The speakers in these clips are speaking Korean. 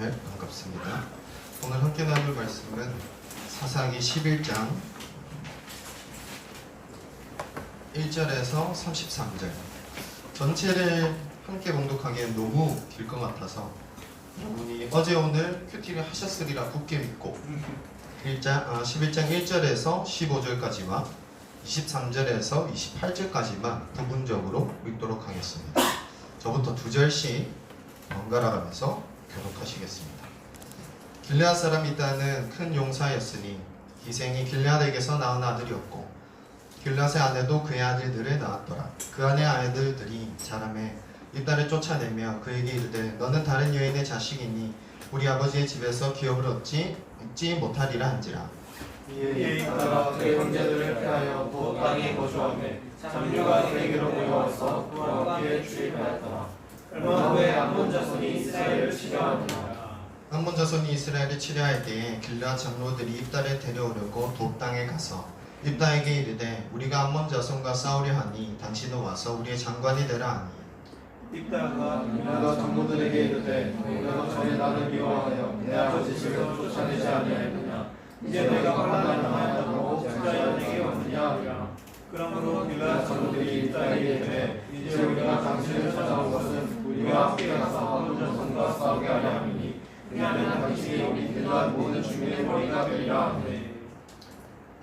네, 반갑습니다. 오늘 함께 나눌 말씀은 사사기 11장 1절에서 33절. 전체를 함께 봉독하기엔 너무 길 것 같아서 여러분이 어제 오늘 큐티를 하셨으리라 굳게 믿고 11장 1절에서 15절까지와 23절에서 28절까지만 부분적으로 읽도록 하겠습니다. 저부터 2절씩 번갈아가면서 교독하시겠습니다. 길르앗 사람 이다는 큰 용사였으니 기생이 길르앗에게서 낳은 아들이었고 길르앗의 아내도 그의 아들들을 낳았더라. 그 아내 아들들이 자라매 이딸을 쫓아내며 그에게 이르되 너는 다른 여인의 자식이니 우리 아버지의 집에서 기업을 얻지 못하리라 한지라. 이에 이따가 그 형제들을 피하여 도 땅에 거주하매 잡류가 그에게로 모여와서 그와 함께 출입하였더라. 얼마 후에 암몬 자손이 이스라엘을 치려하니라. 암몬 자손이 이스라엘을 치려할 때에 길르앗 장로들이 입달을 데려오려고 도 땅에 가서 입다에게 이르되 우리가 암몬 자손과 싸우려 하니 당신은 와서 우리의 장관이 되라 하니 입다가 길르앗 장로들에게 이르되 너희가 전에 나를 미워하여 내 아버지 집에서 쫓아내지 아니하였느냐. 이제 너희가 환난을 당하였다고 자녀에게 왔느냐 하리라. 그러므로 길르앗 장로들이 입다에게 이르되 이제 우리가 당신을 찾아온 것은 우리가 함께 가서 암몬 자손과 싸우게 하려 함이니 그리하면 당신이 우리 길르앗 모든 주민의 머리가 되리라 하되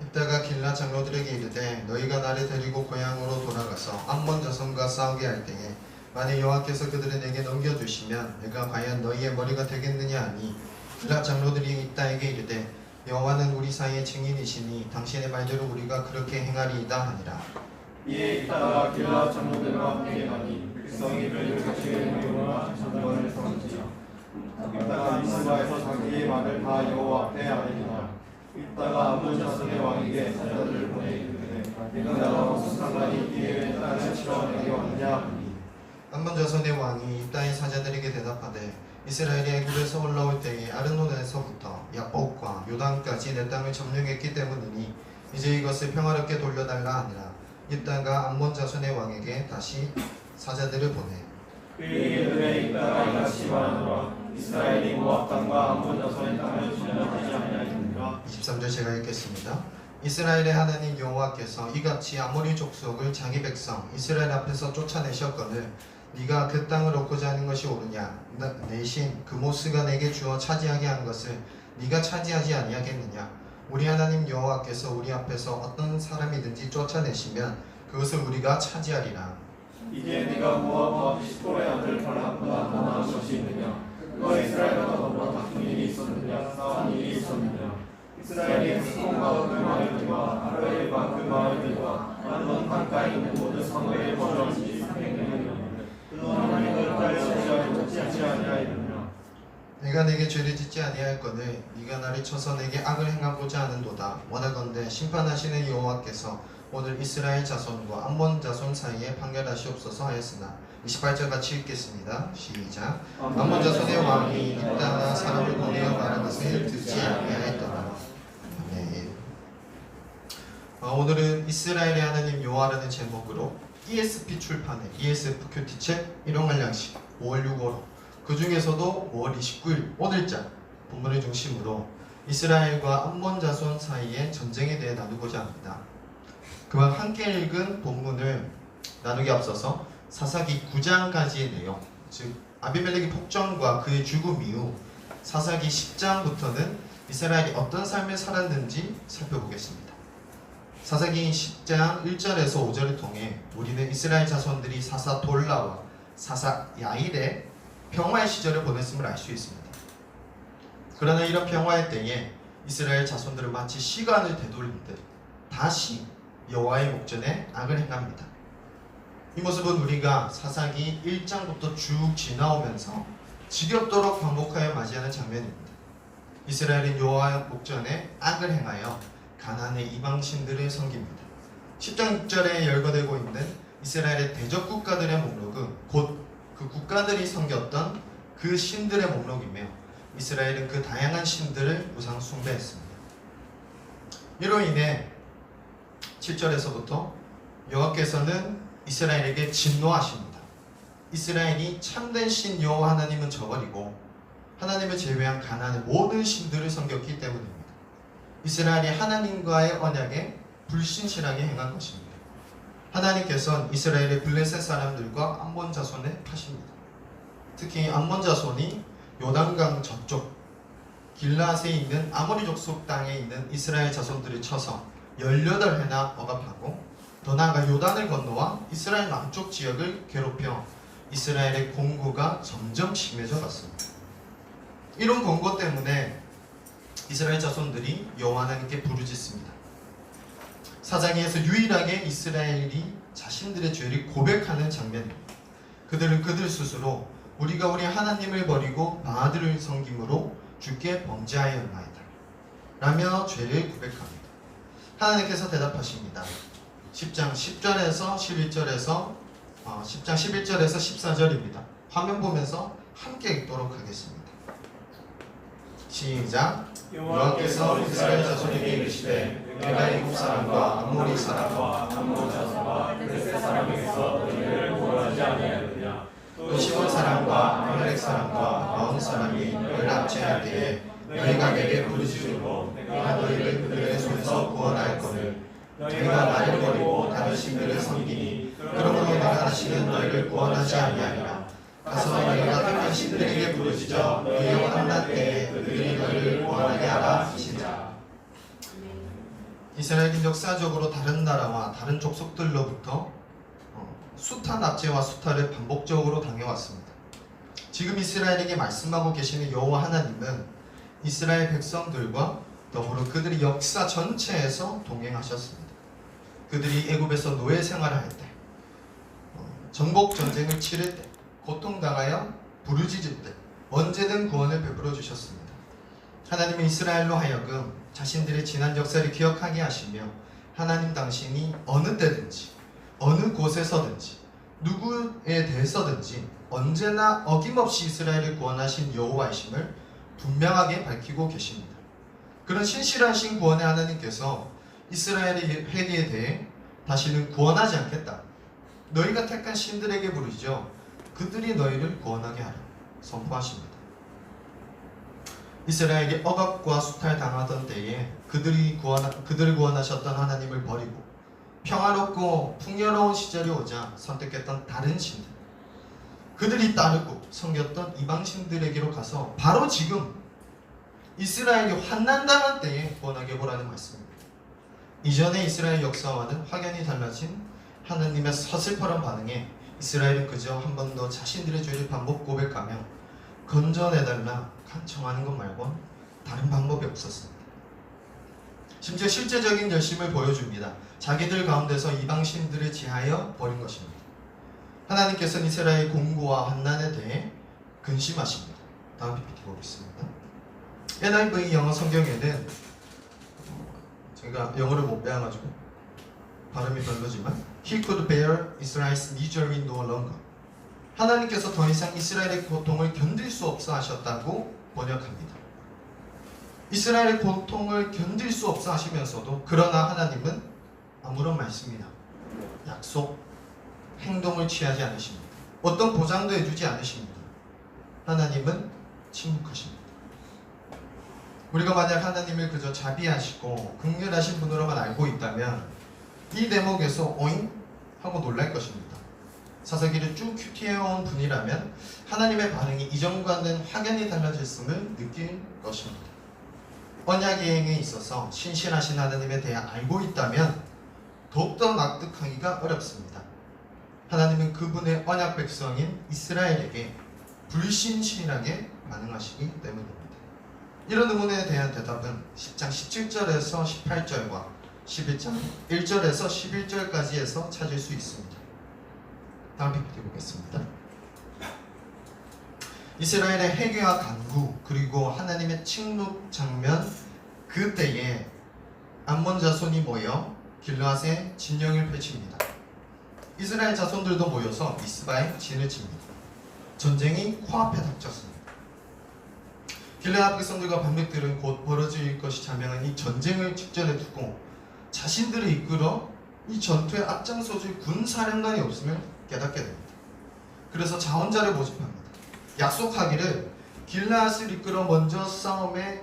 입다가 길르앗 장로들에게 이르되 너희가 나를 데리고 고향으로 돌아가서 암몬 자손과 싸우게 할 때에 만일 여호와께서 그들을 내게 넘겨주시면 내가 과연 너희의 머리가 되겠느냐 하니 길르앗 장로들이 입다에게 이르되 여호와는 우리 사이의 증인이시니 당신의 말대로 우리가 그렇게 행하리이다 하니라. 이에 입다가 길르앗 장로들과 함께 가니 백성이 그를 자식의 이름으로 장관을 삼지라. 입다가 미스바에서 자기의 말을 다 여호와 앞에 아뢰니라. 입다가 암몬 자손의 왕에게 사자들을 보내 이르되 내가 나와 무슨 상관이 있기에 왜 땅을 치러 내게 왔느냐 하니 암몬 자손의 왕이 입다의 사자들에게 대답하되 이스라엘이 애굽에서 올라올 때에 아르논에서부터 야복과 요단까지 내 땅을 점령했기 때문이니 이제 이것을 평화롭게 돌려달라 하니라. 입다가 암몬 자손의 왕에게 다시 사자들을 보내 그에게 이르되 입다가 이같이 말하노라. 이스라엘이 모압 땅과 암몬 자손의 땅을 점령하지 아니하였느니라. 23절 제가 읽겠습니다. 이스라엘의 하나님 여호와께서 이같이 아모리 족속을 자기 백성 이스라엘 앞에서 쫓아내셨거늘 네가 그 땅을 얻고자 하는 것이 옳으냐. 내 신 그모스가 내게 주어 차지하게 한 것을 네가 차지하지 아니하겠느냐. 우리 하나님 여호와께서 우리 앞에서 어떤 사람이든지 쫓아내시면 그것을 우리가 차지하리라. 이제 네가 모압과 시골의 아들 발람보다 더 나은 것이 있느냐. 그가 이스라엘과 더불어 다툰 일이 있었느냐. 싸운 일이 있었느냐. 이스라엘이 스콘과 그 마을들과 아로엘과 그 마을들과 안논 강가에 있는 모든 성읍에 거주한 지 300년이라. 그동안 하나님을 따르지 아니하였느냐. 내가 내게 죄를 짓지 아니하였거늘 네가 나를 쳐서 내게 악을 행하고자 하는도다. 원하건대 심판하시는 여호와께서 오늘 이스라엘 자손과 암몬 자손 사이에 판결하시옵소서 하였으나 28절 같이 읽겠습니다. 시작. 암몬 자손의 왕이 입다가 사람을 보내어 말한 것을 듣지 아니하였더라. 네. 오늘은 이스라엘의 하나님 여호와라는 제목으로 ESP 출판의 ESF 큐티책 일용할 양식 5월 6월 그 중에서도 5월 29일 오늘자 본문을 중심으로 이스라엘과 암몬 자손 사이의 전쟁에 대해 나누고자 합니다. 그와 함께 읽은 본문을 나누기 앞서서 사사기 9장까지의 내용, 즉 아비멜렉의 폭정과 그의 죽음 이후 사사기 10장부터는 이스라엘이 어떤 삶을 살았는지 살펴보겠습니다. 사사기 10장 1절에서 5절을 통해 우리는 이스라엘 자손들이 사사 돌라와 사사 야일의 평화의 시절을 보냈음을 알 수 있습니다. 그러나 이런 평화의 때에 이스라엘 자손들은 마치 시간을 되돌리듯 다시 여호와의 목전에 악을 행합니다. 이 모습은 우리가 사사기 1장부터 쭉 지나오면서 지겹도록 반복하여 맞이하는 장면입니다. 이스라엘은 여호와의 목전에 악을 행하여 가나안의 이방신들을 섬깁니다. 10장 6절에 열거되고 있는 이스라엘의 대적 국가들의 목록은 곧 그 국가들이 섬겼던 그 신들의 목록이며 이스라엘은 그 다양한 신들을 우상 숭배했습니다. 이로 인해 7절에서부터 여호와께서는 이스라엘에게 진노하십니다. 이스라엘이 참된 신 여호와 하나님은 저버리고 하나님을 제외한 가나안의 모든 신들을 섬겼기 때문입니다. 이스라엘이 하나님과의 언약에 불신실하게 행한 것입니다. 하나님께서는 이스라엘의 블레셋 사람들과 암몬 자손에 파십니다. 특히 암몬 자손이 요단강 저쪽 길라앗에 있는 아모리족 속 땅에 있는 이스라엘 자손들을 쳐서 18해나 억압하고 더 나아가 요단을 건너와 이스라엘 남쪽 지역을 괴롭혀 이스라엘의 공고가 점점 심해져 갔습니다. 이런 공고 때문에 이스라엘 자손들이 여호와 하나님께 부르짖습니다. 사장에서 유일하게 이스라엘이 자신들의 죄를 고백하는 장면입니다. 그들은 그들 스스로 우리가 우리 하나님을 버리고 바알들을 섬김으로 주께 범죄하였나이다 라며 죄를 고백합니다. 하나님께서 대답하십니다. 10장 10절에서 11절에서 10장 11절에서 14절입니다. 화면 보면서 함께 읽도록 하겠습니다. 시작. 여호와께서 이스라엘 자손에게 이르시되 내가 애굽 사람과 암모리 사람과 암몬 자손과 블레셋 사람에게서 너희를 구원하지 아니하였느냐. 또 시몬 사람과 아말렉 사람과 마온 사람이 너희를 압제할 때에 너희가 내게 부르짖으므로 내가 너희를 그들의 손에서 구원할 거늘 너희가 나를 버리고 다른 신들을 섬기니 그러므로 내가 다시는 너희를 구원하지 아니하리라. 가서 너희가 택한 신들에게 부르짖어 너희의 환난 때에 그들이 너희를 구원하게 하라 하시니라. 이스라엘은 역사적으로 다른 나라와 다른 족속들로부터 수타 납제와 수타를 반복적으로 당해왔습니다. 지금 이스라엘에게 말씀하고 계시는 여호와 하나님은 이스라엘 백성들과 더불어 그들의 역사 전체에서 동행하셨습니다. 그들이 애굽에서 노예 생활을 할 때, 정복 전쟁을 치를 때, 고통당하여 부르짖을 때 언제든 구원을 베풀어 주셨습니다. 하나님은 이스라엘로 하여금 자신들의 지난 역사를 기억하게 하시며 하나님 당신이 어느 때든지 어느 곳에서든지 누구에 대해서든지 언제나 어김없이 이스라엘을 구원하신 여호와이심을 분명하게 밝히고 계십니다. 그런 신실하신 구원의 하나님께서 이스라엘의 회개에 대해 다시는 구원하지 않겠다. 너희가 택한 신들에게 부르짖어 그들이 너희를 구원하게 하라 선포하십니다. 이스라엘이 억압과 수탈당하던 때에 그들을 구원하셨던 하나님을 버리고 평화롭고 풍요로운 시절이 오자 선택했던 다른 신들, 그들이 따르고 섬겼던 이방신들에게로 가서 바로 지금 이스라엘이 환난당한 때에 구원하게 보라는 말씀입니다. 이전의 이스라엘 역사와는 확연히 달라진 하나님의 서슬퍼런 반응에 이스라엘은 그저 한 번 더 자신들의 죄를 반복 고백하며 건져내달라 간청하는 것 말곤 다른 방법이 없었습니다. 심지어 실제적인 열심을 보여줍니다. 자기들 가운데서 이방신들을 제하여 버린 것입니다. 하나님께서는 이스라엘의 공고와 환난에 대해 근심하십니다. 다음 PPT 보겠습니다. NIV 영어 성경에는 제가 영어를 못 배워가지고 발음이 별로지만 He could bear Israel's misery no longer. 하나님께서 더 이상 이스라엘의 고통을 견딜 수 없어 하셨다고 번역합니다. 이스라엘의 고통을 견딜 수 없어 하시면서도 그러나 하나님은 아무런 말씀이나 약속, 행동을 취하지 않으십니다. 어떤 보장도 해주지 않으십니다. 하나님은 침묵하십니다. 우리가 만약 하나님을 그저 자비하시고 긍휼하신 분으로만 알고 있다면 이 대목에서 오잉? 하고 놀랄 것입니다. 사사기를 쭉 큐티해온 분이라면 하나님의 반응이 이전과는 확연히 달라졌음을 느낄 것입니다. 언약의 행에 있어서 신실하신 하나님에 대해 알고 있다면 더욱더 납득하기가 어렵습니다. 하나님은 그분의 언약 백성인 이스라엘에게 불신실하게 반응하시기 때문입니다. 이런 의문에 대한 대답은 10장 17절에서 18절과 11장 1절에서 11절까지에서 찾을 수 있습니다. 다음 PPT 보겠습니다. 이스라엘의 회개와 간구 그리고 하나님의 침묵 장면, 그때에 암몬 자손이 모여 길르앗에 진영을 펼칩니다. 이스라엘 자손들도 모여서 미스바에 진을 칩니다. 전쟁이 코앞에 닥쳤습니다. 길르앗 백성들과 반백들은 곧 벌어질 것이 자명한 이 전쟁을 직전에 두고 자신들을 이끌어 이 전투에 앞장서줄 군사령관이 없음을 깨닫게 됩니다. 그래서 자원자를 모집합니다. 약속하기를 길르앗을 이끌어 먼저 싸움에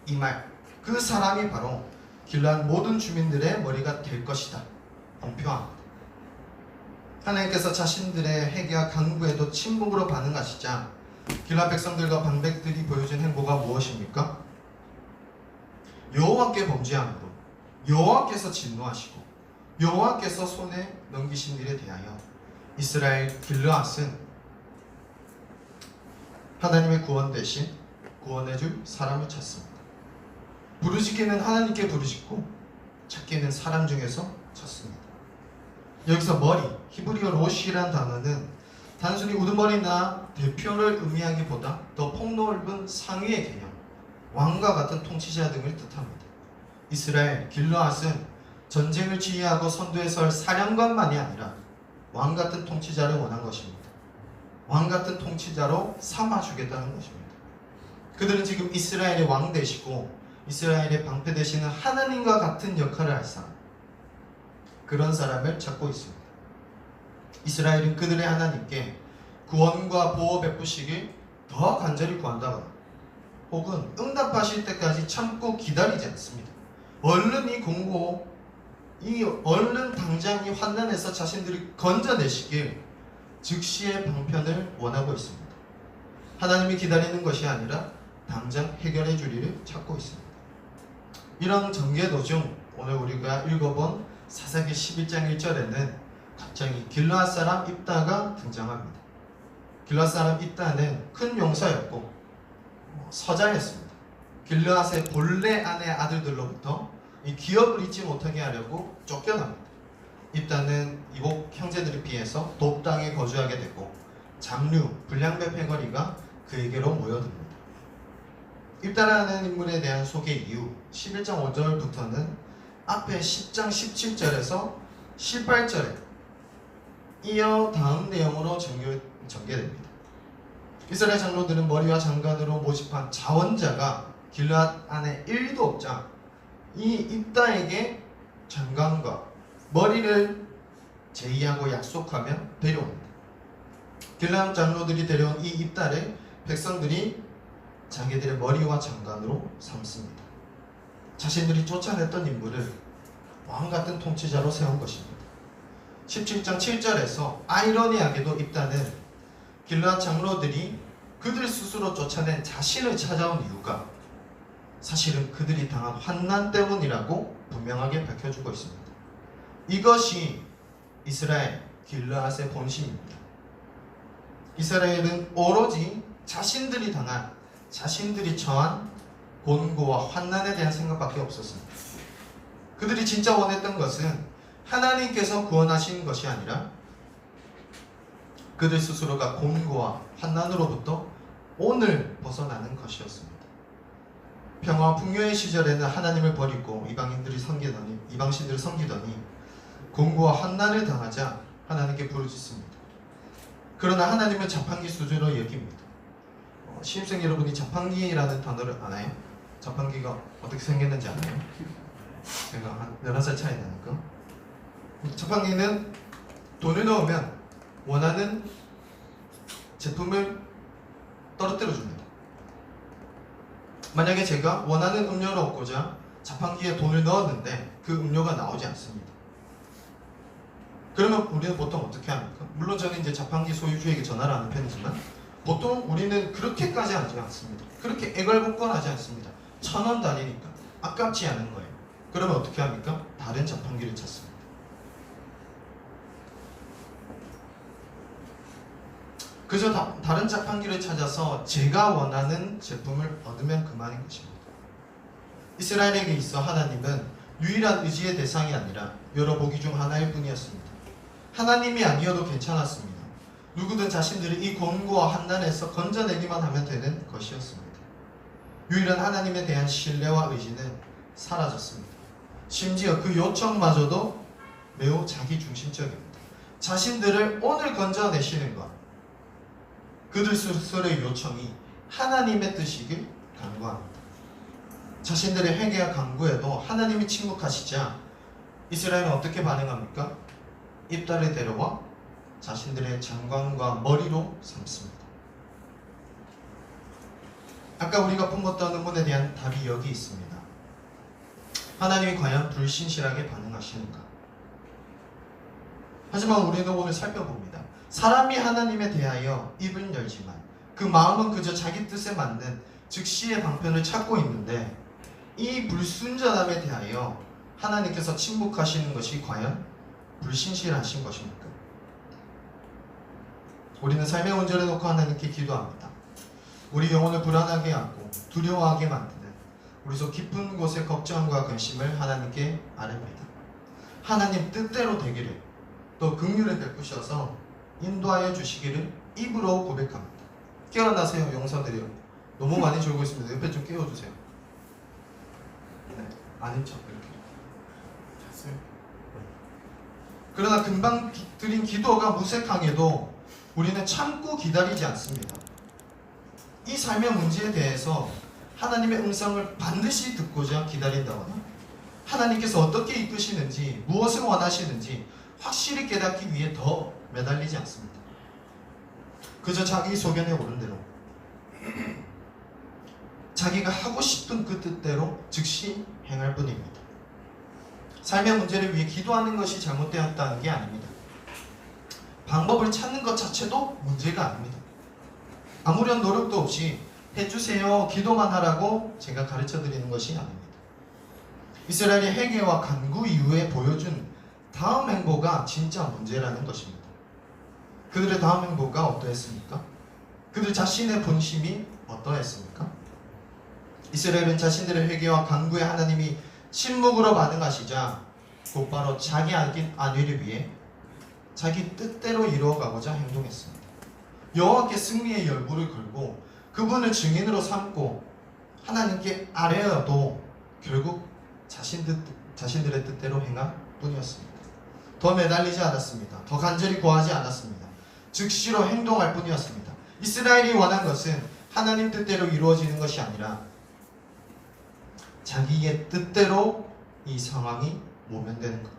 임할 그 사람이 바로 길르앗 모든 주민들의 머리가 될 것이다. 공표합니다. 하나님께서 자신들의 회개와 간구에도 침묵으로 반응하시자 길르앗 백성들과 방백들이 보여준 행보가 무엇입니까? 여호와께 범죄함으로 여호와께서 진노하시고 여호와께서 손에 넘기신 일에 대하여 이스라엘 길르앗은 하나님의 구원 대신 구원해줄 사람을 찾습니다. 부르짖기는 하나님께 부르짖고 찾기는 사람 중에서 찾습니다. 여기서 머리, 히브리어 로시라는 단어는 단순히 우두머리나 대표를 의미하기보다 더 폭넓은 상위의 개념, 왕과 같은 통치자 등을 뜻합니다. 이스라엘 길르앗은 전쟁을 지휘하고 선두에 설 사령관만이 아니라 왕 같은 통치자를 원한 것입니다. 왕 같은 통치자로 삼아주겠다는 것입니다. 그들은 지금 이스라엘의 왕 되시고 이스라엘의 방패 되시는 하나님과 같은 역할을 할 사람, 그런 사람을 찾고 있습니다. 이스라엘은 그들의 하나님께 구원과 보호 베푸시길 더 간절히 구한다거나 혹은 응답하실 때까지 참고 기다리지 않습니다. 얼른 이 공고, 얼른 당장 이 환난에서 자신들이 건져내시길 즉시의 방편을 원하고 있습니다. 하나님이 기다리는 것이 아니라 당장 해결해 주리를 찾고 있습니다. 이런 전개도 중 오늘 우리가 읽어본 사사기 11장 1절에는 갑자기 길르앗 사람 입다가 등장합니다. 길르앗 사람 입다는 큰 용사였고 서자였습니다. 길르앗의 본래 아내 아들들로부터 이 기업을 잊지 못하게 하려고 쫓겨납니다. 입다는 이복 형제들에 비해서 돕당에 거주하게 되고 장류, 불량배 패거리가 그에게로 모여듭니다. 입다라는 인물에 대한 소개 이후 11장 5절부터는 앞에 10장 17절에서 18절에 이어 다음 내용으로 전개됩니다. 이스라엘 장로들은 머리와 장관으로 모집한 자원자가 길르앗 안에 1도 없자 이 입다에게 장관과 머리를 제의하고 약속하며 데려옵니다. 길르앗 장로들이 데려온 이 입다를 백성들이 자기들의 머리와 장관으로 삼습니다. 자신들이 쫓아냈던 인물을 왕같은 통치자로 세운 것입니다. 17장 7절에서 아이러니하게도 입다는 길르앗 장로들이 그들 스스로 쫓아낸 자신을 찾아온 이유가 사실은 그들이 당한 환난 때문이라고 분명하게 밝혀주고 있습니다. 이것이 이스라엘 길르앗의 본심입니다. 이스라엘은 오로지 자신들이 처한 곤고와 환난에 대한 생각밖에 없었습니다. 그들이 진짜 원했던 것은 하나님께서 구원하신 것이 아니라 그들 스스로가 곤고와 환난으로부터 오늘 벗어나는 것이었습니다. 평화와 풍요의 시절에는 하나님을 버리고 이방신들을 섬기더니 곤고와 환난을 당하자 하나님께 부르짖습니다. 그러나 하나님은 자판기 수준으로 여깁니다. 신입생 여러분이 자판기라는 단어를 아나요? 자판기가 어떻게 생겼는지 아나요? 제가 한 11살 차이 나니까. 자판기는 돈을 넣으면 원하는 제품을 떨어뜨려 줍니다. 만약에 제가 원하는 음료를 얻고자 자판기에 돈을 넣었는데 그 음료가 나오지 않습니다. 그러면 우리는 보통 어떻게 합니까? 물론 저는 이제 자판기 소유주에게 전화를 하는 편이지만 보통 우리는 그렇게까지 하지 않습니다. 그렇게 애걸복걸하지 않습니다. 1,000원 달이니까 아깝지 않은 거예요. 그러면 어떻게 합니까? 다른 자판기를 찾습니다. 그저 다른 자판기를 찾아서 제가 원하는 제품을 얻으면 그만인 것입니다. 이스라엘에게 있어 하나님은 유일한 의지의 대상이 아니라 여러 보기 중 하나일 뿐이었습니다. 하나님이 아니어도 괜찮았습니다. 누구든 자신들이 이 곤고와 환난에서 건져내기만 하면 되는 것이었습니다. 유일한 하나님에 대한 신뢰와 의지는 사라졌습니다. 심지어 그 요청마저도 매우 자기중심적입니다. 자신들을 오늘 건져내시는 것, 그들 스스로의 요청이 하나님의 뜻이길 간구합니다. 자신들의 회개와 간구에도 하나님이 침묵하시자 이스라엘은 어떻게 반응합니까? 입다를 데려와 자신들의 장관과 머리로 삼습니다. 아까 우리가 품었던 의문에 대한 답이 여기 있습니다. 하나님이 과연 불신실하게 반응하시는가? 하지만 우리는 오늘 살펴봅니다. 사람이 하나님에 대하여 입을 열지만 그 마음은 그저 자기 뜻에 맞는 즉시의 방편을 찾고 있는데, 이 불순전함에 대하여 하나님께서 침묵하시는 것이 과연 불신실하신 것입니까? 우리는 삶의 온전을 놓고 하나님께 기도합니다. 우리 영혼을 불안하게 하고 두려워하게 만드는 우리 속 깊은 곳의 걱정과 근심을 하나님께 아뢰입니다. 하나님 뜻대로 되기를, 또 긍휼을 베푸셔서 인도하여 주시기를 입으로 고백합니다. 깨어나세요, 용사들이요. 너무 많이 졸고 있습니다. 옆에 좀 깨워주세요. 네, 아닌 척 이렇게. 잤어요. 그러나 금방 드린 기도가 무색하게도 우리는 참고 기다리지 않습니다. 이 삶의 문제에 대해서 하나님의 음성을 반드시 듣고자 기다린다거나, 하나님께서 어떻게 이끄시는지, 무엇을 원하시는지 확실히 깨닫기 위해 더 매달리지 않습니다. 그저 자기 소견에 오른 대로, 자기가 하고 싶은 그 뜻대로 즉시 행할 뿐입니다. 삶의 문제를 위해 기도하는 것이 잘못되었다는 게 아닙니다. 방법을 찾는 것 자체도 문제가 아닙니다. 아무런 노력도 없이 해주세요, 기도만 하라고 제가 가르쳐드리는 것이 아닙니다. 이스라엘의 회개와 간구 이후에 보여준 다음 행보가 진짜 문제라는 것입니다. 그들의 다음 행보가 어떠했습니까? 그들 자신의 본심이 어떠했습니까? 이스라엘은 자신들의 회개와 간구에 하나님이 침묵으로 반응하시자 곧바로 자기 안위를 위해 자기 뜻대로 이루어가고자 행동했습니다. 여호와께 승리의 열무를 걸고 그분을 증인으로 삼고 하나님께 아뢰어도 결국 자신들의 뜻대로 행할 뿐이었습니다. 더 매달리지 않았습니다. 더 간절히 구하지 않았습니다. 즉시로 행동할 뿐이었습니다. 이스라엘이 원한 것은 하나님 뜻대로 이루어지는 것이 아니라 자기의 뜻대로 이 상황이 모면되는 것.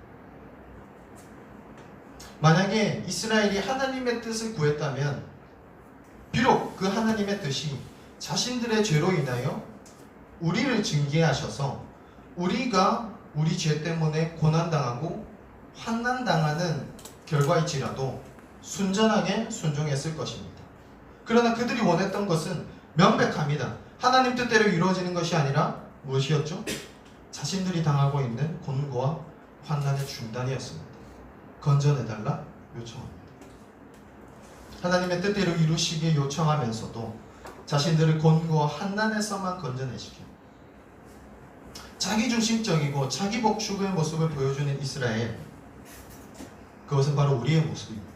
만약에 이스라엘이 하나님의 뜻을 구했다면 비록 그 하나님의 뜻이 자신들의 죄로 인하여 우리를 징계하셔서 우리가 우리 죄 때문에 고난당하고 환난당하는 결과일지라도 순전하게 순종했을 것입니다. 그러나 그들이 원했던 것은 명백합니다. 하나님 뜻대로 이루어지는 것이 아니라 무엇이었죠? 자신들이 당하고 있는 곤고와 환난의 중단이었습니다. 건져내달라 요청합니다. 하나님의 뜻대로 이루시길 요청하면서도 자신들을 곤고와 환난에서만 건져내시길, 자기중심적이고 자기 복축의 모습을 보여주는 이스라엘, 그것은 바로 우리의 모습입니다.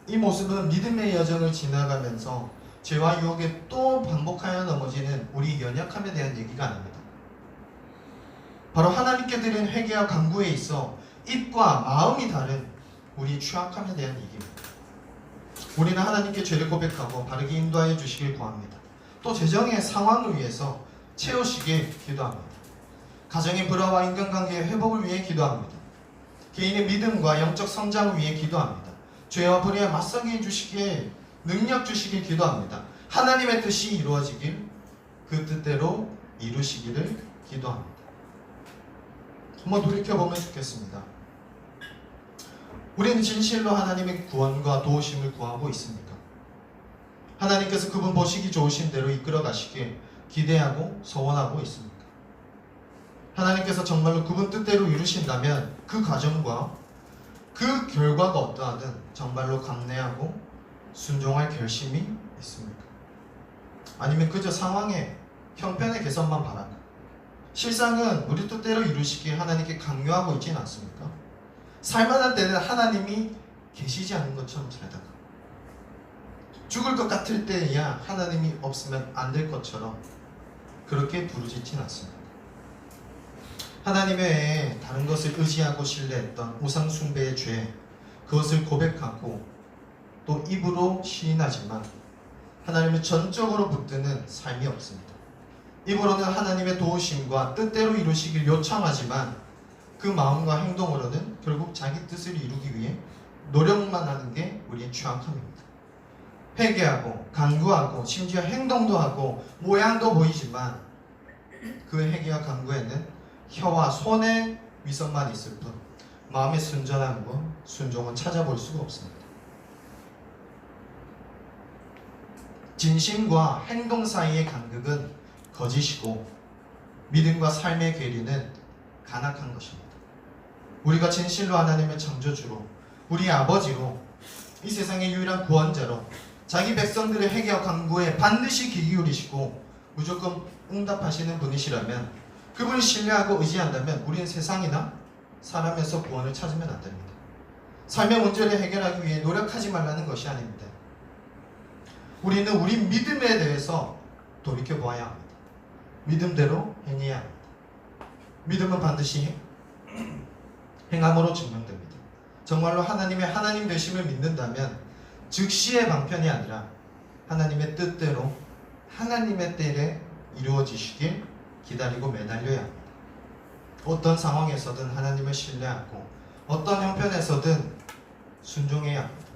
이 모습은 믿음의 여정을 지나가면서 죄와 유혹에 또 반복하여 넘어지는 우리 연약함에 대한 얘기가 아닙니다. 바로 하나님께 드린 회개와 간구에 있어 입과 마음이 다른 우리 취약함에 대한 얘기입니다. 우리는 하나님께 죄를 고백하고 바르게 인도하여 주시길 구합니다. 또 재정의 상황을 위해서 채우시길 기도합니다. 가정의 불화와 인간관계의 회복을 위해 기도합니다. 개인의 믿음과 영적 성장을 위해 기도합니다. 죄와 불의에 맞서게 해주시길, 능력 주시길 기도합니다. 하나님의 뜻이 이루어지길, 그 뜻대로 이루시기를 기도합니다. 한번 돌이켜보면 좋겠습니다. 우리는 진실로 하나님의 구원과 도우심을 구하고 있습니까? 하나님께서 그분 보시기 좋으신 대로 이끌어 가시길 기대하고 소원하고 있습니까? 하나님께서 정말로 그분 뜻대로 이루신다면 그 과정과 그 결과가 어떠하든 정말로 감내하고 순종할 결심이 있습니까? 아니면 그저 상황의 형편의 개선만 바라는, 실상은 우리 뜻대로 이루시길 하나님께 강요하고 있지는 않습니까? 살만한 때는 하나님이 계시지 않는 것처럼 살다가 죽을 것 같을 때야 하나님이 없으면 안 될 것처럼 그렇게 부르짖지는 않습니다. 하나님 외에 다른 것을 의지하고 신뢰했던 우상 숭배의 죄, 그것을 고백하고 또 입으로 시인하지만 하나님을 전적으로 붙드는 삶이 없습니다. 입으로는 하나님의 도우심과 뜻대로 이루시길 요청하지만 그 마음과 행동으로는 결국 자기 뜻을 이루기 위해 노력만 하는 게 우리의 취약함입니다. 회개하고 간구하고 심지어 행동도 하고 모양도 보이지만 그 회개와 간구에는 혀와 손의 위선만 있을 뿐 마음의 순전함과 순종은 찾아볼 수가 없습니다. 진심과 행동 사이의 간극은 거짓이고 믿음과 삶의 괴리는 간악한 것입니다. 우리가 진실로 하나님의 창조주로 우리 아버지로 이 세상의 유일한 구원자로 자기 백성들의 회개와 간구에 반드시 귀 기울이시고 무조건 응답하시는 분이시라면 그분을 신뢰하고 의지한다면 우리는 세상이나 사람에서 구원을 찾으면 안 됩니다. 삶의 문제를 해결하기 위해 노력하지 말라는 것이 아닙니다. 우리는 우리 믿음에 대해서 돌이켜보아야 합니다. 믿음대로 행해야 합니다. 믿음은 반드시 행함으로 증명됩니다. 정말로 하나님의 하나님 되심을 믿는다면 즉시의 방편이 아니라 하나님의 뜻대로 하나님의 때에 이루어지시길 기다리고 매달려야 합니다. 어떤 상황에서든 하나님을 신뢰하고 어떤 형편에서든 순종해야 합니다.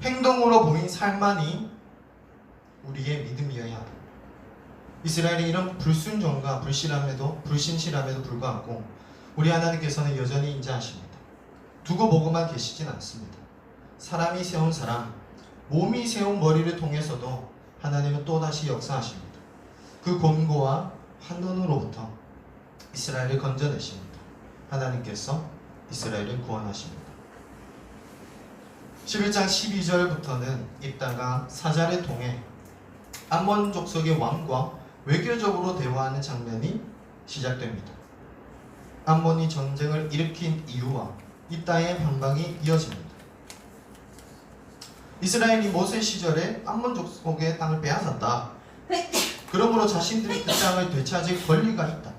행동으로 보인 삶만이 우리의 믿음이어야 합니다. 이스라엘의 이런 불순종과 불신실함에도 불구하고 우리 하나님께서는 여전히 인자하십니다. 두고 보고만 계시진 않습니다. 사람이 세운 사람, 몸이 세운 머리를 통해서도 하나님은 또다시 역사하십니다. 그 곤고와 환난으로부터 이스라엘을 건져내십니다. 하나님께서 이스라엘을 구원하십니다. 11장 12절부터는 입다가 사자를 통해 암몬 족속의 왕과 외교적으로 대화하는 장면이 시작됩니다. 암몬이 전쟁을 일으킨 이유와 입다의 반박이 이어집니다. 이스라엘이 모세 시절에 암몬 족속의 땅을 빼앗았다. 그러므로 자신들이 그 땅을 되찾을 권리가 있다.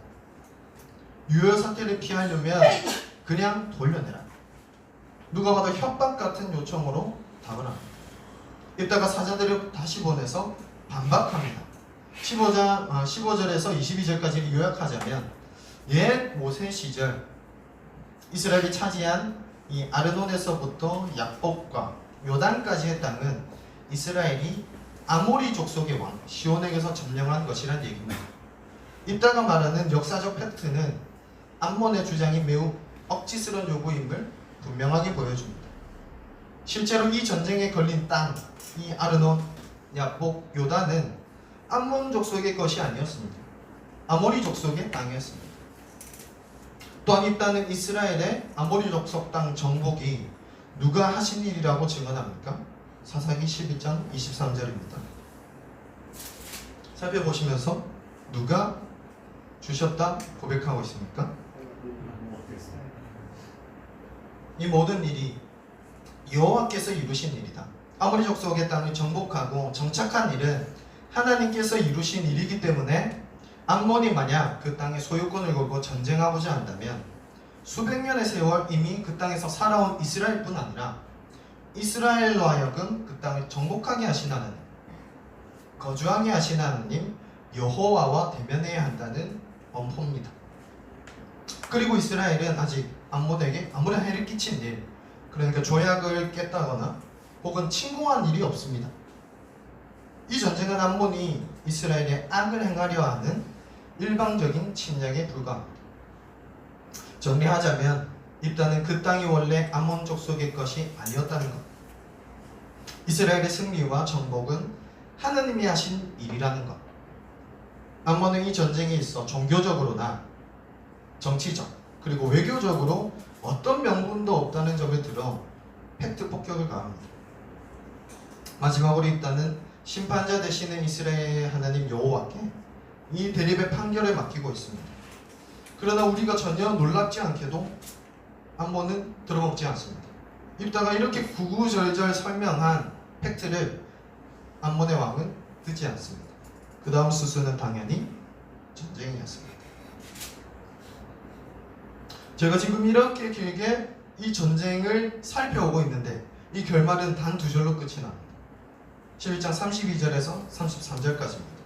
유혈 사태를 피하려면 그냥 돌려내라. 누가 봐도 협박 같은 요청으로 답을 합니다. 이따가 사자들을 다시 보내서 반박합니다. 15절에서 22절까지를 요약하자면 옛 모세 시절 이스라엘이 차지한 이 아르논에서부터 약복과 요단까지의 땅은 이스라엘이 아모리 족속의 왕 시온에게서 점령한 것이란 얘기입니다. 이따가 말하는 역사적 팩트는 암몬의 주장이 매우 억지스러운 요구임을 분명하게 보여줍니다. 실제로 이 전쟁에 걸린 땅, 이 아르논, 약복, 요단은 암몬 족속의 것이 아니었습니다. 아모리 족속의 땅이었습니다. 또한 이 땅은 이스라엘의 아모리 족속 땅 정복이 누가 하신 일이라고 증언합니까? 사사기 11장 23절입니다. 살펴보시면서 누가 주셨다 고백하고 있습니까? 이 모든 일이 여호와께서 이루신 일이다. 아모리 족속의 땅을 정복하고 정착한 일은 하나님께서 이루신 일이기 때문에 암몬이 만약 그 땅의 소유권을 걸고 전쟁하고자 한다면 수백 년의 세월 이미 그 땅에서 살아온 이스라엘뿐 아니라 이스라엘로 하여금 그 땅을 정복하게 하신 하나님, 거주하게 하신 하나님 여호와와 대면해야 한다는 엄포입니다. 그리고 이스라엘은 아직 암몬에게 아무런 해를 끼친 일, 그러니까 조약을 깼다거나 혹은 침공한 일이 없습니다. 이 전쟁은 암몬이 이스라엘의 악을 행하려 하는 일방적인 침략에 불과합니다. 정리하자면 입다는 그 땅이 원래 암몬 족속의 것이 아니었다는 것. 이스라엘의 승리와 정복은 하나님이 하신 일이라는 것. 암몬은 이 전쟁에 있어 종교적으로나 정치적 그리고 외교적으로 어떤 명분도 없다는 점을 들어 팩트 폭격을 가합니다. 마지막으로 입다는 심판자 되시는 이스라엘의 하나님 여호와께 이 대립의 판결을 맡기고 있습니다. 그러나 우리가 전혀 놀랍지 않게도 암몬은 들어먹지 않습니다. 입다가 이렇게 구구절절 설명한 팩트를 암몬의 왕은 듣지 않습니다. 그 다음 수순은 당연히 전쟁이었습니다. 제가 지금 이렇게 길게 이 전쟁을 살펴오고 있는데 이 결말은 단 두 절로 끝이 납니다. 11장 32절에서 33절까지입니다.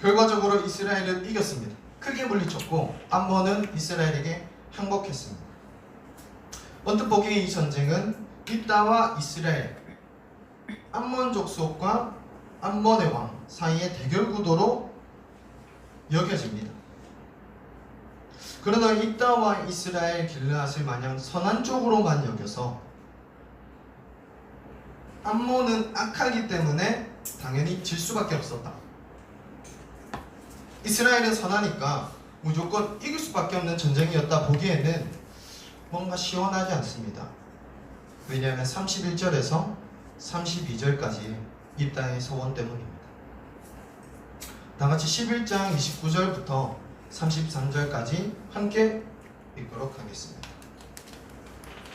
결과적으로 이스라엘은 이겼습니다. 크게 물리쳤고 암몬은 이스라엘에게 항복했습니다. 언뜻 보기에 이 전쟁은 입다와 이스라엘 암몬 족속과 암몬의 왕 사이의 대결 구도로 여겨집니다. 그러나 입다와 이스라엘 길르앗을 마냥 선한 쪽으로만 여겨서 암몬은 악하기 때문에 당연히 질 수밖에 없었다. 이스라엘은 선하니까 무조건 이길 수밖에 없는 전쟁이었다 보기에는 뭔가 시원하지 않습니다. 왜냐하면 31절에서 32절까지 입다의 서원 때문입니다. 다같이 11장 29절부터 33절까지 함께 읽도록 하겠습니다.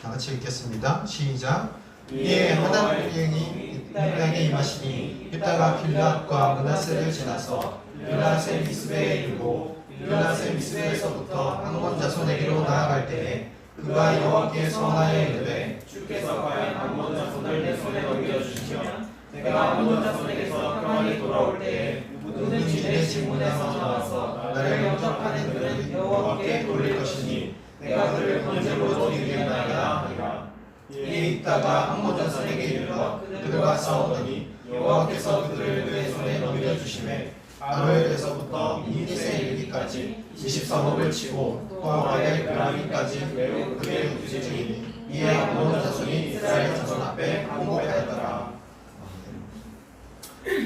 다같이 읽겠습니다. 시작. 이에 하나님의 영이 입다에게 임하시니 입다가 길르앗과 므낫세를 지나서 길르앗의 미스베에 이르고 길르앗의 미스베에서부터 암몬 자손에게로 나아갈 때에 그가 여호와께 서원하여 이르되 주께서 과연 암몬 자손을 내 손에 넘겨주시면 내가 암몬 자손에게서 평안히 돌아올 때에 누구든지 내 지문에서 나와서 나를 영접하는 그는 여호와께 돌릴 것이니 내가 그를 번제로 드리겠나이다 하니라. 이에 입다가 암몬 자손에게 이르러 그들과 싸우더니 여호와께서 그들을 그의 손에 넘겨주시매 아로엘에서부터 미니스에 이르기까지 24법을 치고 또 아벨 그라미까지 매우 크게 부지지니 이에 암몬 자손이 이스라엘 자손 앞에 항복하였더라.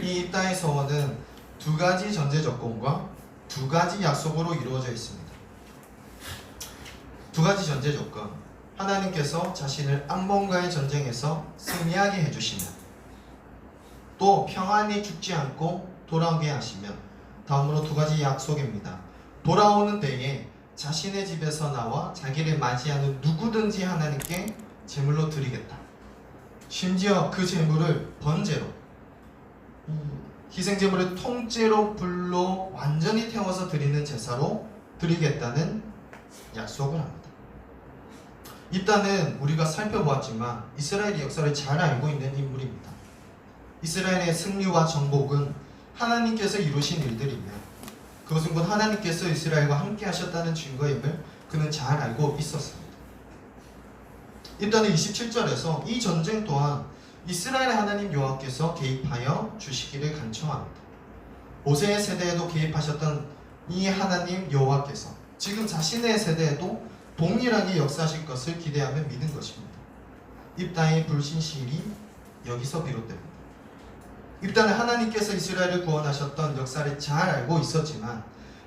이 입다의 서원은 두 가지 전제 조건과 두 가지 약속으로 이루어져 있습니다. 두 가지 전제 조건. 하나님께서 자신을 암몬과의 전쟁에서 승리하게 해주시면, 또 평안히 죽지 않고 돌아오게 하시면, 다음으로 두 가지 약속입니다. 돌아오는 때에 자신의 집에서 나와 자기를 맞이하는 누구든지 하나님께 제물로 드리겠다. 심지어 그 제물을 번제로, 희생제물을 통째로 불로 완전히 태워서 드리는 제사로 드리겠다는 약속을 합니다. 입다는 우리가 살펴보았지만 이스라엘의 역사를 잘 알고 있는 인물입니다. 이스라엘의 승리와 정복은 하나님께서 이루신 일들이며 그것은 곧 하나님께서 이스라엘과 함께 하셨다는 증거임을 그는 잘 알고 있었습니다. 입다는 27절에서 이 전쟁 또한 이스라엘의 하나님 여호와께서 개입하여 주시기를 간청합니다. 모세의 세대에도 개입하셨던 이 하나님 여호와께서 지금 자신의 세대에도 동일하게 역사하실 것을 기대하며 믿은 것입니다. 입다의 불신실이 여기서 비롯됩니다. 입다는 하나님께서 이스라엘을 구원하셨던 역사를 잘 알고 있었지만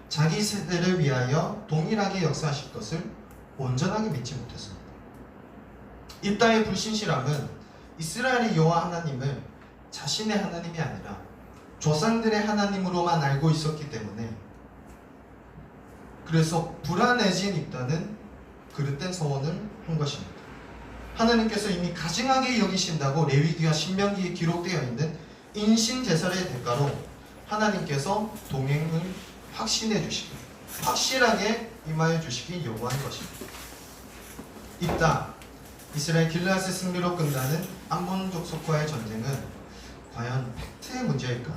자기 세대를 위하여 동일하게 역사하실 것을 온전하게 믿지 못했습니다. 입다의 불신실함은 이스라엘의 여호와 하나님을 자신의 하나님이 아니라 조상들의 하나님으로만 알고 있었기 때문에, 그래서 불안해진 입다는 그릇된 서원을 한 것입니다. 하나님께서 이미 가증하게 여기신다고 레위기와 신명기에 기록되어 있는 인신제사의 대가로 하나님께서 동행을 확신해 주시기, 확실하게 임하여 주시기 요구한 것입니다. 입다, 이스라엘 길르앗의 승리로 끝나는 암몬 족속과의 전쟁은 과연 팩트의 문제일까?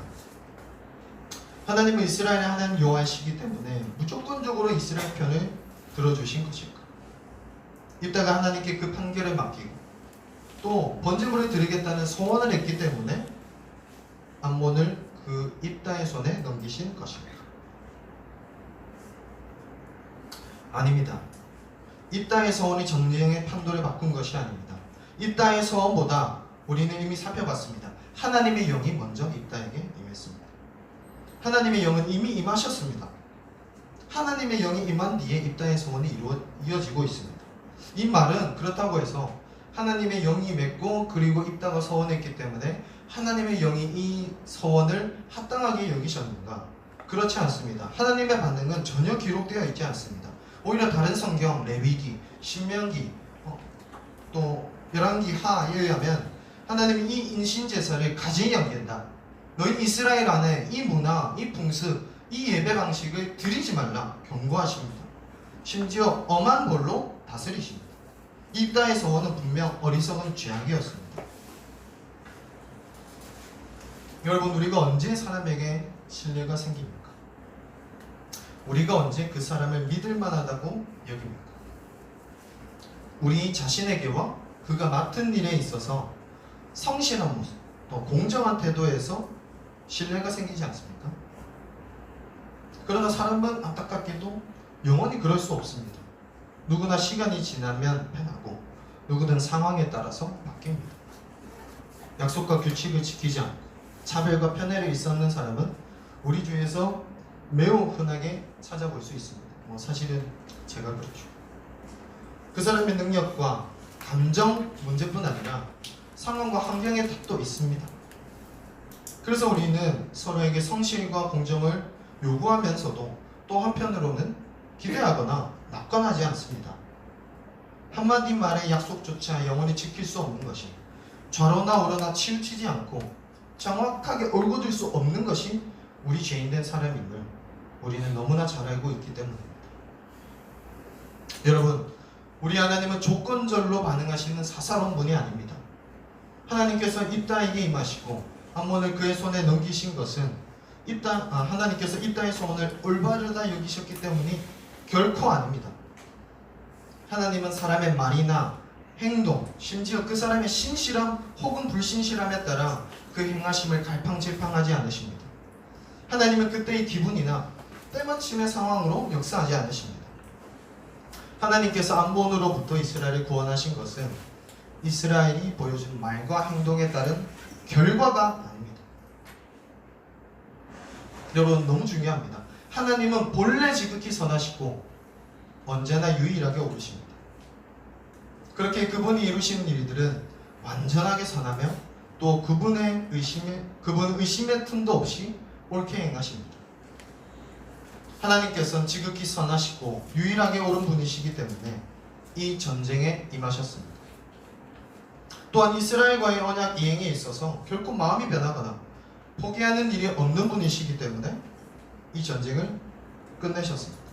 하나님은 이스라엘의 하나님 여호와이시기 때문에 무조건적으로 이스라엘 편을 들어주신 것일까? 입다가 하나님께 그 판결을 맡기고 또 번제물을 드리겠다는 소원을 했기 때문에 암몬을 그 입다의 손에 넘기신 것입니다. 아닙니다. 입다의 서원이 전쟁의 판도를 바꾼 것이 아닙니다. 입다의 서원보다 우리는 이미 살펴봤습니다. 하나님의 영이 먼저 입다에게 임했습니다. 하나님의 영은 이미 임하셨습니다. 하나님의 영이 임한 뒤에 입다의 서원이 이어지고 있습니다. 이 말은 그렇다고 해서 하나님의 영이 임했고 그리고 입다가 서원했기 때문에 하나님의 영이 이 서원을 합당하게 여기셨는가? 그렇지 않습니다. 하나님의 반응은 전혀 기록되어 있지 않습니다. 오히려 다른 성경, 레위기, 신명기, 또 열왕기 하에 의하면 하나님이 이 인신제사를 가증히 여긴다. 너희 이스라엘 안에 이 문화, 이 풍습, 이 예배 방식을 드리지 말라 경고하십니다. 심지어 엄한 걸로 다스리십니다. 입다의 서원은 분명 어리석은 죄악이었습니다. 여러분, 우리가 언제 사람에게 신뢰가 생깁니까? 우리가 언제 그 사람을 믿을 만하다고 여깁니까? 우리 자신에게와 그가 맡은 일에 있어서 성실한 모습, 또 공정한 태도에서 신뢰가 생기지 않습니까? 그러나 사람은 안타깝게도 영원히 그럴 수 없습니다. 누구나 시간이 지나면 변하고 누구든 상황에 따라서 바뀝니다. 약속과 규칙을 지키지 않고 차별과 편애를 일삼는 사람은 우리 주위에서 매우 흔하게 찾아볼 수 있습니다. 사실은 제가 그렇죠. 그 사람의 능력과 감정 문제뿐 아니라 상황과 환경의 탓도 있습니다. 그래서 우리는 서로에게 성실과 공정을 요구하면서도 또 한편으로는 기대하거나 낙관하지 않습니다. 한마디 말의 약속조차 영원히 지킬 수 없는 것이, 좌로나 우로나 치우치지 않고 정확하게 옳고들 수 없는 것이 우리 죄인된 사람임을 우리는 너무나 잘 알고 있기 때문입니다. 여러분, 우리 하나님은 조건절로 반응하시는 사사로운 분이 아닙니다. 하나님께서 입다에게 임하시고 암몬을 그의 손에 넘기신 것은 하나님께서 입다의 소원을 올바르다 여기셨기 때문이 결코 아닙니다. 하나님은 사람의 말이나 행동, 심지어 그 사람의 신실함 혹은 불신실함에 따라 그 행하심을 갈팡질팡하지 않으십니다. 하나님은 그때의 기분이나 때마침의 상황으로 역사하지 않으십니다. 하나님께서 암몬으로부터 이스라엘을 구원하신 것은 이스라엘이 보여준 말과 행동에 따른 결과가 아닙니다. 여러분, 너무 중요합니다. 하나님은 본래 지극히 선하시고 언제나 유일하게 옳으십니다. 그렇게 그분이 이루시는 일들은 완전하게 선하며 또 그분은 의심의 틈도 없이 옳게 행하십니다. 하나님께서는 지극히 선하시고 유일하게 옳은 분이시기 때문에 이 전쟁에 임하셨습니다. 또한 이스라엘과의 언약 이행에 있어서 결코 마음이 변하거나 포기하는 일이 없는 분이시기 때문에 이 전쟁을 끝내셨습니다.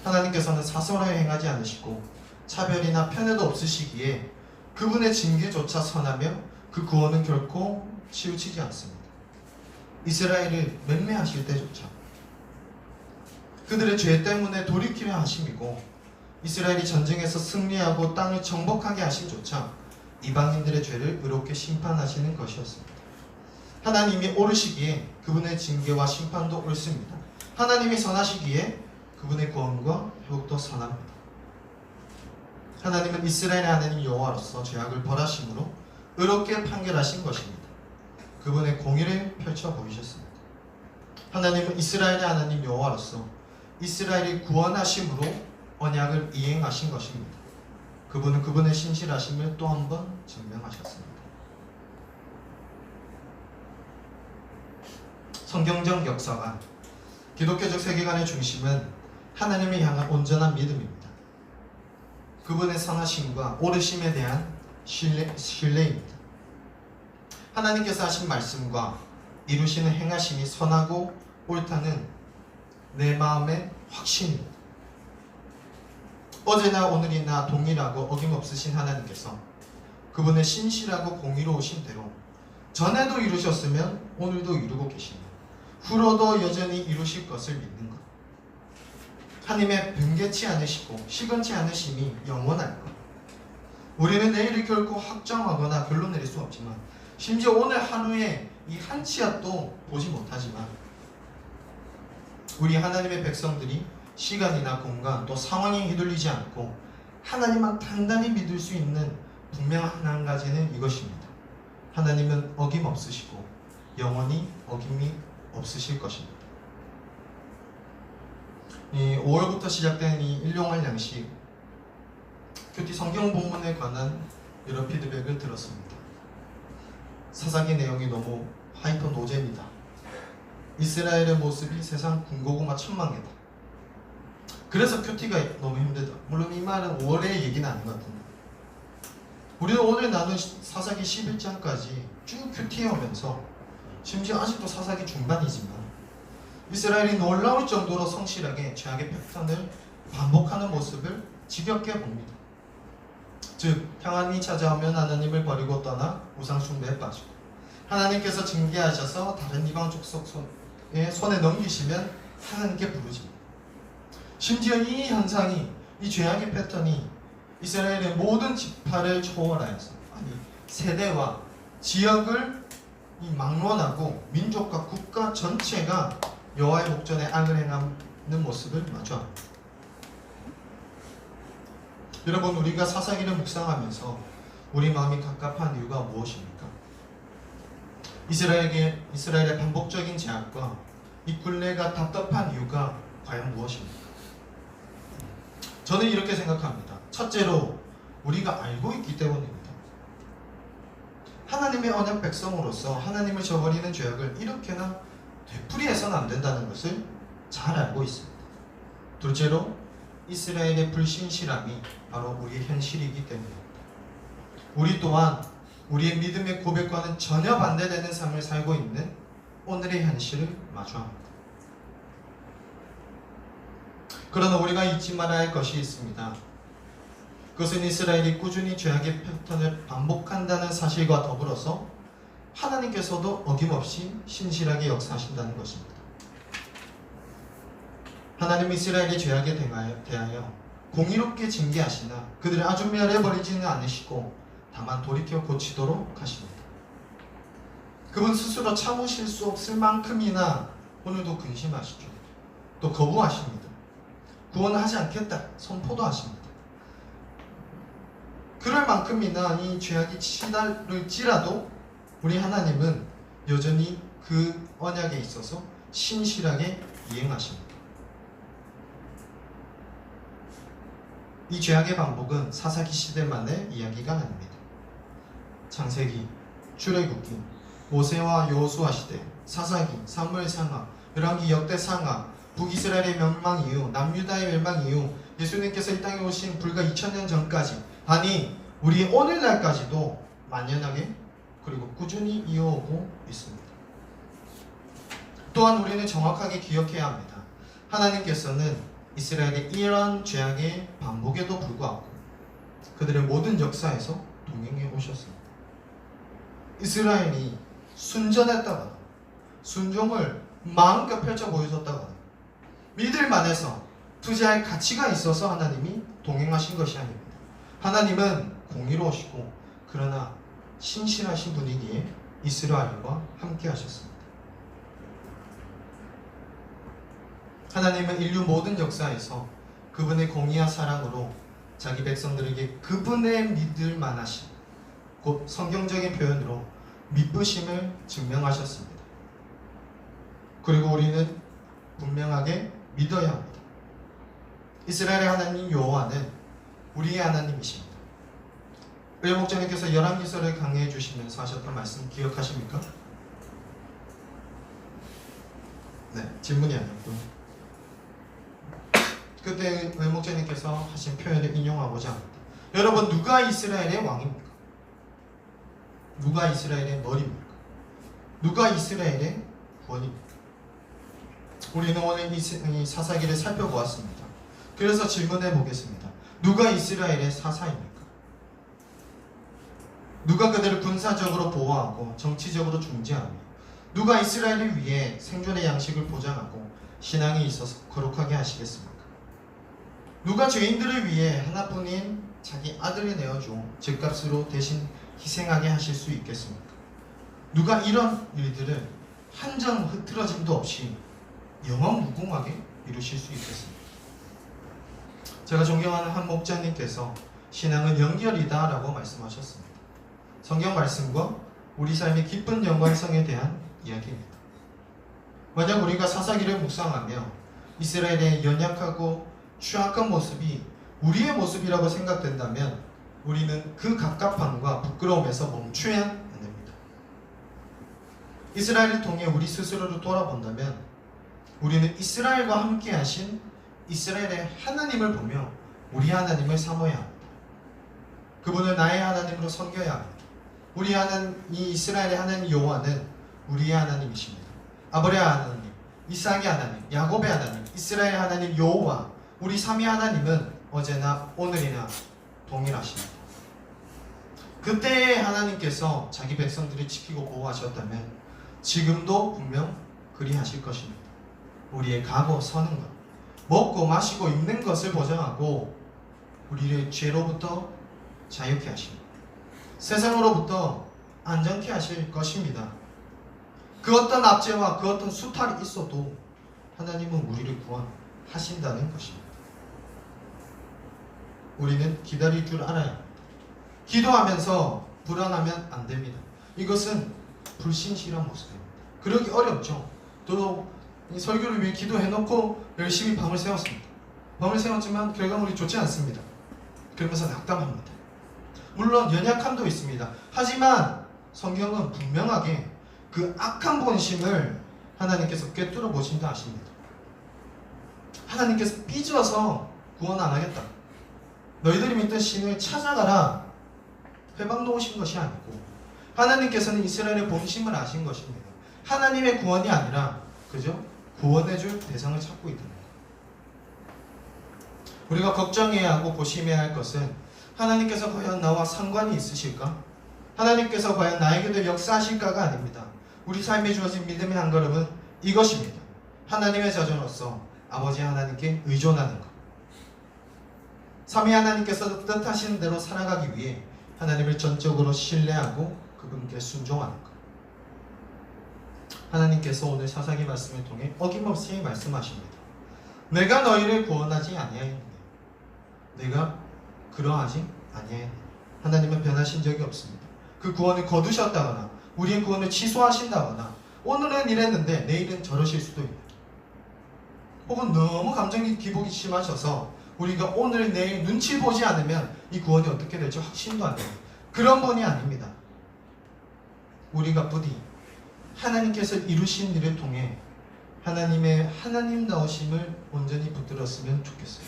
하나님께서는 사소하게 행하지 않으시고 차별이나 편애도 없으시기에 그분의 징계조차 선하며 그 구원은 결코 치우치지 않습니다. 이스라엘을 맹매하실 때조차 그들의 죄 때문에 돌이키려 하심이고 이스라엘이 전쟁에서 승리하고 땅을 정복하게 하심조차 이방인들의 죄를 의롭게 심판하시는 것이었습니다. 하나님이 옳으시기에 그분의 징계와 심판도 옳습니다. 하나님이 선하시기에 그분의 구원과 회복도 선합니다. 하나님은 이스라엘의 하나님 여호와로서 죄악을 벌하심으로 의롭게 판결하신 것입니다. 그분의 공의를 펼쳐 보이셨습니다. 하나님은 이스라엘의 하나님 여호와로서 이스라엘이 구원하심으로 언약을 이행하신 것입니다. 그분은 그분의 신실하심을 또 한 번 증명하셨습니다. 성경적 역사관, 기독교적 세계관의 중심은 하나님을 향한 온전한 믿음입니다. 그분의 선하심과 오르심에 대한 신뢰입니다. 하나님께서 하신 말씀과 이루시는 행하심이 선하고 옳다는 내 마음의 확신입니다. 어제나 오늘이나 동일하고 어김없으신 하나님께서 그분의 신실하고 공의로우신 대로 전에도 이루셨으면 오늘도 이루고 계시며 후로도 여전히 이루실 것을 믿는 것. 하나님의 변개치 않으시고 시건치 않으심이 영원할 것. 우리는 내일을 결코 확정하거나 결론 내릴 수 없지만 심지어 오늘 하루에 이 한 치 앞도 보지 못하지만 우리 하나님의 백성들이 시간이나 공간 또 상황에 휘둘리지 않고 하나님만 단단히 믿을 수 있는 분명한 한 가지는 이것입니다. 하나님은 어김없으시고 영원히 어김이 없으실 것입니다. 5월부터 시작된 이 일용할 양식 큐티 성경 본문에 관한 여러 피드백을 들었습니다. 사사기 내용이 너무 하이퍼 노잼이다. 이스라엘의 모습이 세상 군고구마 천망이다. 그래서 큐티가 너무 힘들다. 물론 이 말은 5월의 얘기는 아닌 것 같은데 우리는 오늘 나눈 사사기 11장까지 쭉 큐티해오면서 심지어 아직도 사사기 중반이지만 이스라엘이 놀라울 정도로 성실하게 죄악의 패턴을 반복하는 모습을 지겹게 봅니다. 즉 평안이 찾아오면 하나님을 버리고 떠나 우상 숭배에 빠지고 하나님께서 징계하셔서 다른 이방 족속의 손에 넘기시면 하나님께 부르집니다. 심지어 이 현상이, 이 죄악의 패턴이 이스라엘의 모든 지파를 초월하여서 세대와 지역을 이 막론하고 민족과 국가 전체가 여호와의 목전에 악을 행하는 모습을 마주합니다. 여러분, 우리가 사사기를 묵상하면서 우리 마음이 갑갑한 이유가 무엇입니까? 이스라엘의 반복적인 제약과 이 굴레가 답답한 이유가 과연 무엇입니까? 저는 이렇게 생각합니다. 첫째로 우리가 알고 있기 때문입니다. 하나님의 언약 백성으로서 하나님을 저버리는 죄악을 이렇게나 되풀이해서는 안 된다는 것을 잘 알고 있습니다. 둘째로 이스라엘의 불신실함이 바로 우리의 현실이기 때문입니다. 우리 또한 우리의 믿음의 고백과는 전혀 반대되는 삶을 살고 있는 오늘의 현실을 마주합니다. 그러나 우리가 잊지 말아야 할 것이 있습니다. 그것은 이스라엘이 꾸준히 죄악의 패턴을 반복한다는 사실과 더불어서 하나님께서도 어김없이 신실하게 역사하신다는 것입니다. 하나님 이스라엘의 죄악에 대하여 공의롭게 징계하시나 그들을 아주 멸해버리지는 않으시고 다만 돌이켜 고치도록 하십니다. 그분 스스로 참으실 수 없을 만큼이나 오늘도 근심하시죠. 또 거부하십니다. 구원하지 않겠다 선포도 하십니다. 그럴 만큼이나 이 죄악이 치달을지라도 우리 하나님은 여전히 그 언약에 있어서 신실하게 이행하십니다. 이 죄악의 반복은 사사기 시대만의 이야기가 아닙니다. 창세기, 출애굽기, 모세와 여호수아 시대, 사사기, 사무엘상하, 열왕기 역대상하, 북이스라엘의 멸망 이후, 남유다의 멸망 이후 예수님께서 이 땅에 오신 불과 2000년 전까지, 아니 우리 오늘날까지도 만연하게 그리고 꾸준히 이어오고 있습니다. 또한 우리는 정확하게 기억해야 합니다. 하나님께서는 이스라엘의 이러한 죄악의 반복에도 불구하고 그들의 모든 역사에서 동행해 오셨습니다. 이스라엘이 순전했다거나 순종을 마음껏 펼쳐 보여줬다거나 믿을 만해서 투자할 가치가 있어서 하나님이 동행하신 것이 아닙니다. 하나님은 공의로우시고 그러나 신실하신 분이기에 이스라엘과 함께 하셨습니다. 하나님은 인류 모든 역사에서 그분의 공의와 사랑으로 자기 백성들에게 그분의 믿을 만하신, 곧 성경적인 표현으로 믿으심을 증명하셨습니다. 그리고 우리는 분명하게 믿어야 합니다. 이스라엘의 하나님 여호와는 우리의 하나님이십니다. 의 목자님께서 열왕기서를 강해해 주시면서 하셨던 말씀 기억하십니까? 네, 질문이 아니었고요. 그때 의 목자님께서 하신 표현을 인용하고자 합니다. 여러분, 누가 이스라엘의 왕입니까? 누가 이스라엘의 머리입니까? 누가 이스라엘의 구원입니까? 우리는 오늘 이 사사기를 살펴보았습니다. 그래서 질문해 보겠습니다. 누가 이스라엘의 사사입니까? 누가 그들을 군사적으로 보호하고 정치적으로 중재하며 누가 이스라엘을 위해 생존의 양식을 보장하고 신앙에 있어서 거룩하게 하시겠습니까? 누가 죄인들을 위해 하나뿐인 자기 아들을 내어줘 죗값으로 대신 희생하게 하실 수 있겠습니까? 누가 이런 일들을 한 점 흐트러짐도 없이 영원 무궁하게 이루실 수 있겠습니까? 제가 존경하는 한 목자님께서 신앙은 연결이다 라고 말씀하셨습니다. 성경 말씀과 우리 삶의 기쁜 연관성에 대한 이야기입니다. 만약 우리가 사사기를 묵상하며 이스라엘의 연약하고 취약한 모습이 우리의 모습이라고 생각된다면 우리는 그 갑갑함과 부끄러움에서 멈춰야 합니다. 이스라엘을 통해 우리 스스로를 돌아본다면 우리는 이스라엘과 함께 하신 이스라엘의 하나님을 보며 우리 하나님을 사모해야 합니다. 그분을 나의 하나님으로 섬겨야 합니다. 이 이스라엘의 하나님 여호와는 우리의 하나님이십니다. 아브라함의 하나님, 이삭의 하나님, 야곱의 하나님, 이스라엘의 하나님 여호와, 우리 삼위 하나님은 어제나 오늘이나 동일하십니다. 그때의 하나님께서 자기 백성들을 지키고 보호하셨다면 지금도 분명 그리하실 것입니다. 우리의 가고 서는 것, 먹고 마시고 입는 것을 보장하고 우리를 죄로부터 자유케 하십니다. 세상으로부터 안전케 하실 것입니다. 그 어떤 압제와 그 어떤 수탈이 있어도 하나님은 우리를 구원하신다는 것입니다. 우리는 기다릴 줄 알아야 합니다. 기도하면서 불안하면 안 됩니다. 이것은 불신실한 모습입니다. 그러기 어렵죠. 또 이 설교를 위해 기도해놓고 열심히 밤을 새웠습니다. 밤을 새웠지만 결과물이 좋지 않습니다. 그러면서 낙담합니다. 물론 연약함도 있습니다. 하지만 성경은 분명하게 그 악한 본심을 하나님께서 꿰뚫어 보신다 하십니다. 하나님께서 삐져서 구원 안 하겠다. 너희들이 믿던 신을 찾아가라. 회방 놓으신 것이 아니고 하나님께서는 이스라엘의 본심을 아신 것입니다. 하나님의 구원이 아니라 그죠? 구원해줄 대상을 찾고 있다는 것. 우리가 걱정해야 하고 고심해야 할 것은 하나님께서 과연 나와 상관이 있으실까? 하나님께서 과연 나에게도 역사하실까가 아닙니다. 우리 삶에 주어진 믿음의 한 걸음은 이것입니다. 하나님의 자녀로서 아버지 하나님께 의존하는 것. 삼위 하나님께서 뜻하시는 대로 살아가기 위해 하나님을 전적으로 신뢰하고 그분께 순종하는 것. 하나님께서 오늘 사사기 말씀을 통해 어김없이 말씀하십니다. 내가 너희를 구원하지 아니하였느냐. 내가 그러하지 아니하였느냐. 하나님은 변하신 적이 없습니다. 그 구원을 거두셨다거나 우리의 구원을 취소하신다거나 오늘은 이랬는데 내일은 저러실 수도 있다. 혹은 너무 감정 기복이 심하셔서 우리가 오늘 내일 눈치 보지 않으면 이 구원이 어떻게 될지 확신도 안 됩니다. 그런 분이 아닙니다. 우리가 부디 하나님께서 이루신 일을 통해 하나님의 하나님다우심을 온전히 붙들었으면 좋겠어요.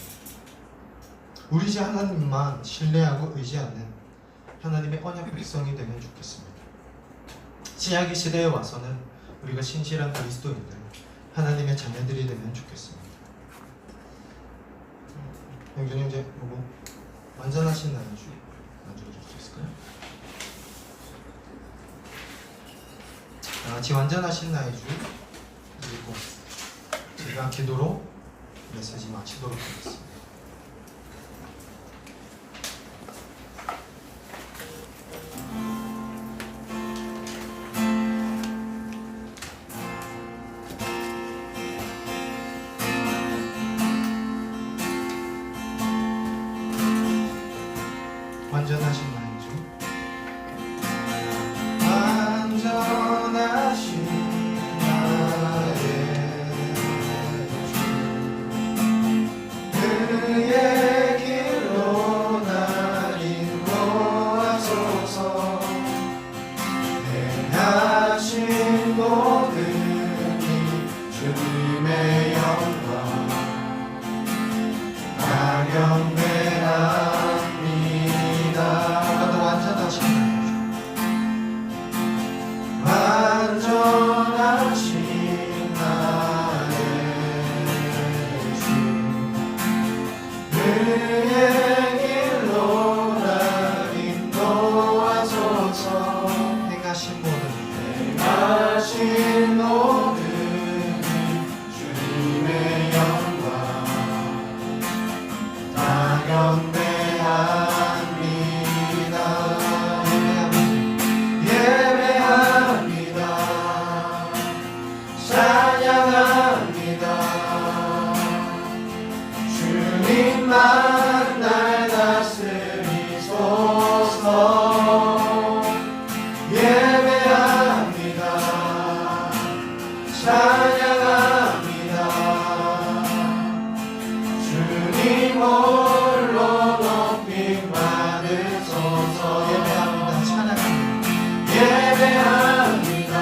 우리 집 하나님만 신뢰하고 의지하는 하나님의 언약 백성이 되면 좋겠습니다. 신약의 시대에 와서는 우리가 신실한 그리스도인들, 하나님의 자녀들이 되면 좋겠습니다. 영준이 형제, 요거 완전하신 나이주 만들어줄 수 있을까요? 다 같이 완전하신 나이주 그리고 제가 기도로 메시지 마치도록 하겠습니다. 완전하신 나이주 완전하신 나의 주 그의 길로 날 인도하소서 행하신 모든 일 주님의 영광 아련되라 완전하신 나의 주 그의 길로 날 인도하소서 행하신 모든 주님의 영광 당연대합니다. 찬양합니다. 주님만 날 다스리소서. 예배합니다. 찬양합니다. 주님 홀로 높임 받으소서. 예배합니다. 찬양합니다. 예배합니다.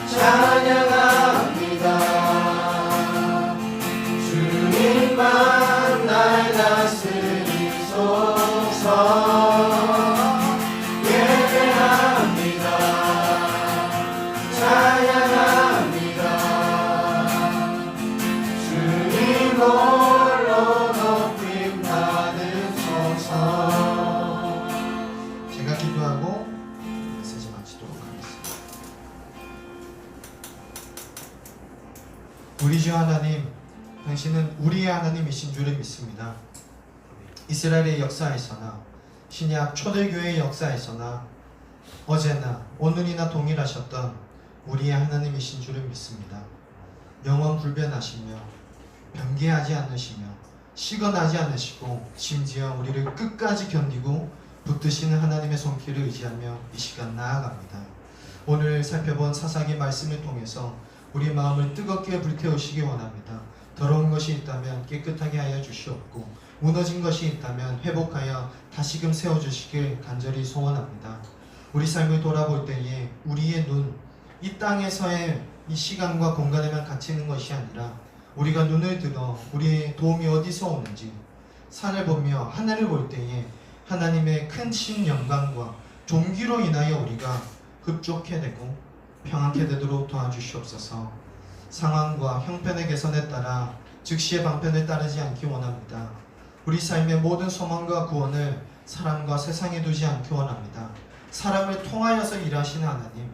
찬양합니다. 주님만 날 다스리소서. 예배합니다. 찬양합니다. 주님 홀로 높임 받으소서. 제가 기도하고 메시지 마치도록 하겠습니다. 우리 주 하나님, 당신은 우리의 하나님이신 줄을 믿습니다. 이스라엘의 역사에서나 신약 초대교회의 역사에서나 어제나 오늘이나 동일하셨던 우리의 하나님이신 줄을 믿습니다. 영원 불변하시며 변개하지 않으시며 식어나지 않으시고 심지어 우리를 끝까지 견디고 붙드시는 하나님의 손길을 의지하며 이 시간 나아갑니다. 오늘 살펴본 사사기 말씀을 통해서 우리 마음을 뜨겁게 불태우시기 원합니다. 더러운 것이 있다면 깨끗하게 하여 주시옵고 무너진 것이 있다면 회복하여 다시금 세워주시길 간절히 소원합니다. 우리 삶을 돌아볼 때에 우리의 눈, 이 땅에서의 이 시간과 공간에만 갇히는 것이 아니라 우리가 눈을 들어 우리의 도움이 어디서 오는지 산을 보며 하늘을 볼 때에 하나님의 큰 신영광과 존귀로 인하여 우리가 흡족해 되고 평안케 되도록 도와주시옵소서. 상황과 형편의 개선에 따라 즉시의 방편을 따르지 않기 원합니다. 우리 삶의 모든 소망과 구원을 사람과 세상에 두지 않기 원합니다. 사람을 통하여서 일하시는 하나님,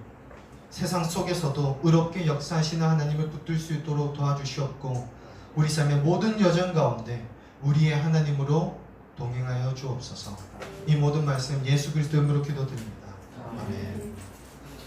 세상 속에서도 의롭게 역사하시는 하나님을 붙들 수 있도록 도와주시옵고 우리 삶의 모든 여정 가운데 우리의 하나님으로 동행하여 주옵소서. 이 모든 말씀 예수 그리스도 이름으로 기도드립니다. 아멘.